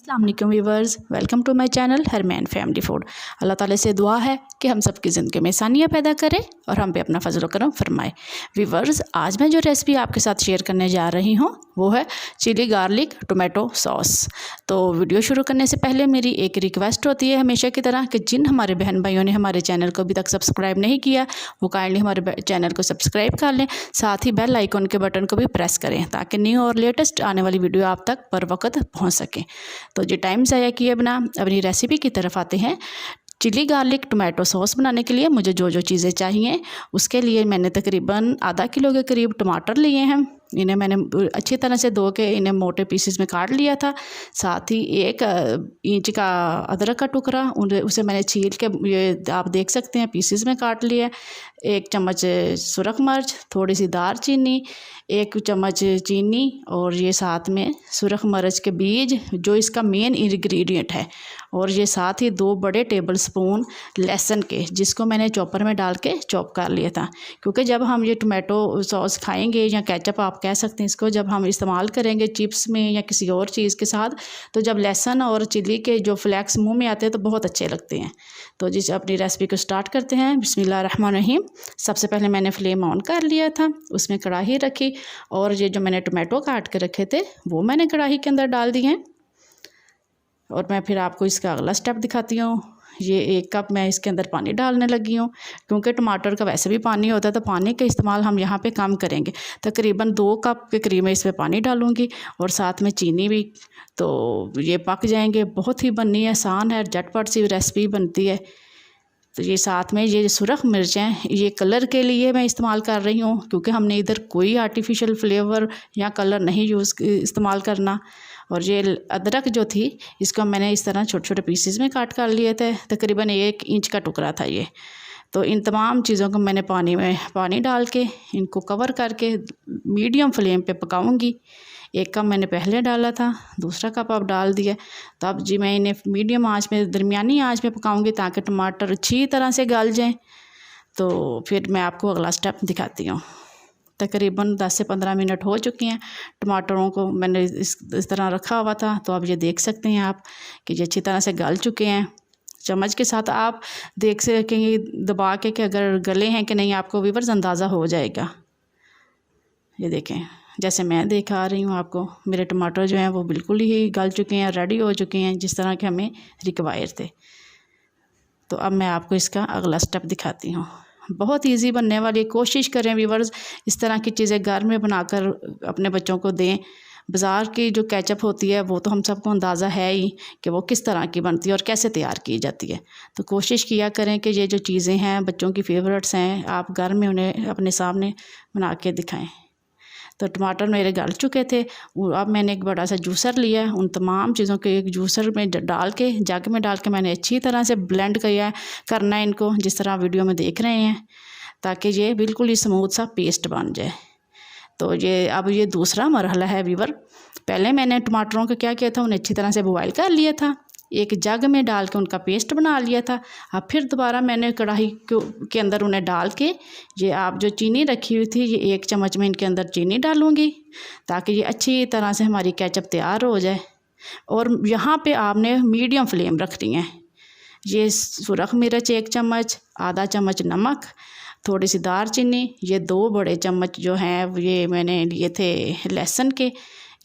अस्सलाम वालेकुम viewers, welcome to my channel Harman family food. अल्लाह ताला से दुआ है कि हम सबकी ज़िंदगी में आसानियाँ पैदा करें और हम पे अपना फजल करम फरमाए। व्यूवर्स, आज मैं जो रेसिपी आपके साथ शेयर करने जा रही हूँ वो है चिली गार्लिक टोमेटो सॉस। तो वीडियो शुरू करने से पहले मेरी एक रिक्वेस्ट होती है हमेशा की तरह कि जिन हमारे बहन भाइयों ने हमारे चैनल को अभी तक सब्सक्राइब नहीं किया वो काइंडली हमारे चैनल को सब्सक्राइब कर लें, साथ ही बेल आइकन के बटन को भी प्रेस करें ताकि न्यू और लेटेस्ट आने वाली वीडियो आप तक बर वक्त पहुँच सकें। तो जो टाइम ज़ाया किए बिना अपनी रेसिपी की तरफ आते हैं। चिली गार्लिक टोमेटो सॉस बनाने के लिए मुझे जो जो चीज़ें चाहिए उसके लिए मैंने तकरीबन आधा किलो के करीब टमाटर लिए हैं। इन्हें मैंने अच्छी तरह से धो के इन्हें मोटे पीसेस में काट लिया था। साथ ही 1 इंच का अदरक का टुकड़ा उसे मैंने छील के ये आप देख सकते हैं पीसेस में काट लिया। 1 चम्मच सुरख मिर्च, थोड़ी सी दालचीनी, 1 चम्मच चीनी और ये साथ में सुरख मिर्च के बीज जो इसका मेन इंग्रेडिएंट है। और ये साथ ही 2 बड़े टेबल स्पून लहसुन के जिसको मैंने चॉपर में डाल के चॉप कर लिया था, क्योंकि जब हम ये टोमेटो सॉस खाएंगे या केचप आप कह सकते हैं इसको, जब हम इस्तेमाल करेंगे चिप्स में या किसी और चीज़ के साथ तो जब लहसुन और चिली के जो फ्लेक्स मुंह में आते हैं तो बहुत अच्छे लगते हैं। तो जिस अपनी रेसिपी को स्टार्ट करते हैं। बिस्मिल्लाहिर्रहमानिर्रहीम। सबसे पहले मैंने फ्लेम ऑन कर लिया था, उसमें कढ़ाई रखी और ये जो मैंने टोमेटो काट के रखे थे वो मैंने कढ़ाई के अंदर डाल दिए हैं। और मैं फिर आपको इसका अगला स्टेप दिखाती हूँ। ये 1 कप मैं इसके अंदर पानी डालने लगी हूँ, क्योंकि टमाटर का वैसे भी पानी होता है तो पानी का इस्तेमाल हम यहाँ पे कम करेंगे। तकरीबन 2 कप के करीब मैं इसमें पानी डालूँगी और साथ में चीनी भी। तो ये पक जाएंगे। बहुत ही बननी आसान है, झटपट सी रेसिपी बनती है। तो ये साथ में ये सुरख मिर्चें ये कलर के लिए मैं इस्तेमाल कर रही हूँ, क्योंकि हमने इधर कोई आर्टिफिशियल फ्लेवर या कलर नहीं इस्तेमाल करना। और ये अदरक जो थी इसको मैंने इस तरह छोटे छोटे पीसेस में काट कर लिए थे। तकरीबन 1 इंच का टुकड़ा था ये। तो इन तमाम चीज़ों को मैंने पानी डाल के इनको कवर करके मीडियम फ्लेम पे पकाऊंगी। 1 कप मैंने पहले डाला था, दूसरा कप अब डाल दिया। तो अब जी मैं इन्हें मीडियम आंच में दरमियानी आंच में पकाऊंगी ताकि टमाटर अच्छी तरह से गल जाएं। तो फिर मैं आपको अगला स्टेप दिखाती हूँ। तकरीबन 10 से 15 मिनट हो चुके हैं। टमाटरों को मैंने इस तरह रखा हुआ था। तो अब ये देख सकते हैं आप कि ये अच्छी तरह से गल चुके हैं। चम्मच के साथ आप देख सकेंगे दबा के कि अगर गले हैं कि नहीं, आपको व्यूअर्स अंदाज़ा हो जाएगा। ये देखें, जैसे मैं दिखा रही हूँ आपको, मेरे टमाटर जो हैं वो बिल्कुल ही गल चुके हैं, रेडी हो चुके हैं जिस तरह के हमें रिक्वायर थे। तो अब मैं आपको इसका अगला स्टेप दिखाती हूँ। बहुत इजी बनने वाली, कोशिश करें व्यूअर्स इस तरह की चीज़ें घर में बनाकर अपने बच्चों को दें। बाज़ार की जो केचप होती है वो तो हम सबको अंदाज़ा है ही कि वो किस तरह की बनती है और कैसे तैयार की जाती है। तो कोशिश किया करें कि ये जो चीज़ें हैं बच्चों की फेवरेट्स हैं, आप घर में उन्हें अपने सामने बना के दिखाएं। तो टमाटर मेरे गल चुके थे। अब मैंने एक बड़ा सा जूसर लिया है, उन तमाम चीज़ों को एक जूसर में डाल के जग में डाल के मैंने अच्छी तरह से ब्लेंड करना है इनको, जिस तरह वीडियो में देख रहे हैं, ताकि ये बिल्कुल ही स्मूथ सा पेस्ट बन जाए। तो ये अब ये दूसरा मरहला है व्यूअर। पहले मैंने टमाटरों को क्या किया था, उन्हें अच्छी तरह से बॉयल कर लिया था, एक जग में डाल के उनका पेस्ट बना लिया था। अब फिर दोबारा मैंने कढ़ाई के अंदर उन्हें डाल के ये आप जो चीनी रखी हुई थी ये 1 चम्मच में इनके अंदर चीनी डालूँगी ताकि ये अच्छी तरह से हमारी केचप तैयार हो जाए। और यहाँ पे आपने मीडियम फ्लेम रखनी है। ये सुरख मिर्च 1 चम्मच, आधा चम्मच नमक, थोड़ी सी दालचीनी, ये 2 बड़े चम्मच जो हैं ये मैंने लिए थे लहसुन के,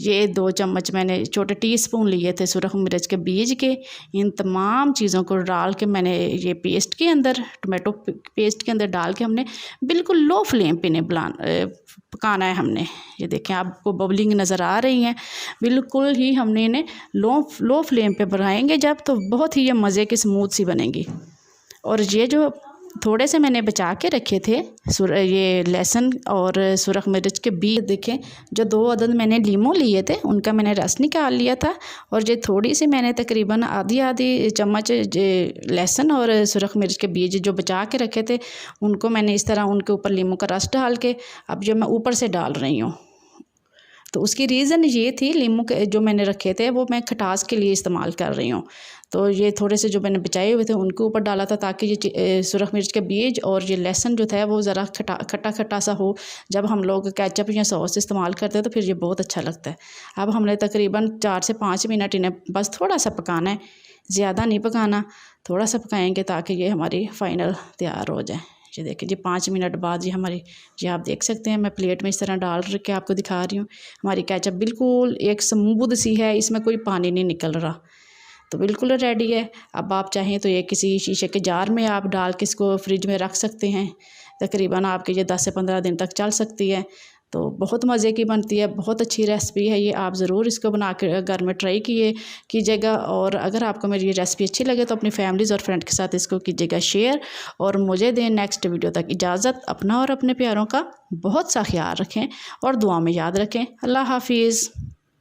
ये 2 चम्मच मैंने छोटे टीस्पून लिए थे सुरख मिर्च के बीज के। इन तमाम चीज़ों को डाल के मैंने ये पेस्ट के अंदर, टोमेटो पेस्ट के अंदर डाल के हमने बिल्कुल लो फ्लेम पे इन्हें पकाना है हमने। ये देखें आपको बबलिंग नज़र आ रही हैं, बिल्कुल ही हमने इन्हें लो फ्लेम पे बनाएंगे जब, तो बहुत ही ये मज़े की स्मूथ सी बनेंगी। और ये जो थोड़े से मैंने बचा के रखे थे ये लहसुन और सुरख मिर्च के बीज, देखें जो 2 अदद मैंने लीमू लिए थे उनका मैंने रस निकाल लिया था। और ये थोड़ी सी मैंने तकरीबन आधी चम्मच लहसुन और सुरख मिर्च के बीज जो बचा के रखे थे उनको मैंने इस तरह उनके ऊपर लीमू का रस डाल के अब जो मैं ऊपर से डाल रही हूँ। तो उसकी रीज़न ये थी, नींबू के जो मैंने रखे थे वो मैं खटास के लिए इस्तेमाल कर रही हूँ। तो ये थोड़े से जो मैंने बचाए हुए थे उनके ऊपर डाला था, ताकि ये सुरख मिर्च के बीज और ये लहसुन जो था वो ज़रा खट्टा खट्टा सा हो। जब हम लोग केचप या सॉस इस्तेमाल करते हैं तो फिर ये बहुत अच्छा लगता है। अब हमने तकरीबन 4 से 5 मिनट इन्हें बस थोड़ा सा पकाना है, ज़्यादा नहीं पकाना, थोड़ा सा पकाएंगे ताकि ये हमारी फ़ाइनल तैयार हो जाए। ये देखिए जी 5 मिनट बाद ये हमारी, ये आप देख सकते हैं, मैं प्लेट में इस तरह डाल के आपको दिखा रही हूँ। हमारी केचप बिल्कुल एक स्मूद सी है, इसमें कोई पानी नहीं निकल रहा, तो बिल्कुल रेडी है। अब आप चाहें तो ये किसी शीशे के जार में आप डाल के इसको फ्रिज में रख सकते हैं। तकरीबन आपके ये 10 से 15 दिन तक चल सकती है। तो बहुत मज़े की बनती है, बहुत अच्छी रेसिपी है ये, आप ज़रूर इसको बना के घर में ट्राई कीजिएगा। और अगर आपको मेरी ये रेसिपी अच्छी लगे तो अपनी फैमिलीज़ और फ्रेंड के साथ इसको कीजिएगा शेयर, और मुझे दें नेक्स्ट वीडियो तक इजाज़त। अपना और अपने प्यारों का बहुत सा ख्याल रखें और दुआ में याद रखें। अल्लाह हाफिज़।